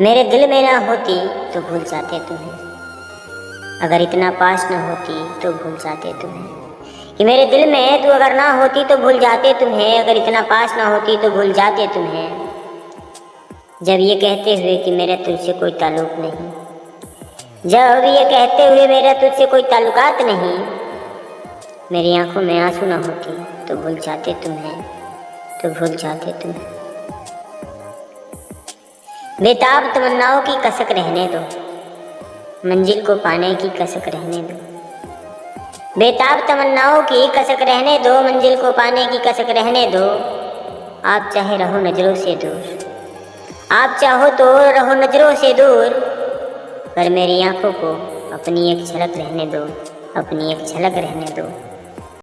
मेरे दिल में ना होती तो भूल जाते तुम्हें, अगर इतना पास ना होती तो भूल जाते तुम्हें। कि मेरे दिल में तू अगर ना होती तो भूल जाते तुम्हें, अगर इतना पास ना होती तो भूल जाते तुम्हें। जब ये कहते हुए कि मेरा तुझसे कोई ताल्लुक़ नहीं, जब ये कहते हुए मेरा तुझसे कोई ताल्लुकात नहीं, मेरी आंखों में आंसू ना होती तो भूल जाते तुम्हें, तो भूल जाते तुम्हें। बेताब तमन्नाओं की कसक रहने दो, मंजिल को पाने की कसक रहने दो। बेताब तमन्नाओं की कसक रहने दो, मंजिल को पाने की कसक रहने दो। आप चाहे रहो नजरों से दूर, आप चाहो तो रहो नजरों से दूर, पर मेरी आंखों को अपनी एक झलक रहने दो, अपनी एक झलक रहने दो।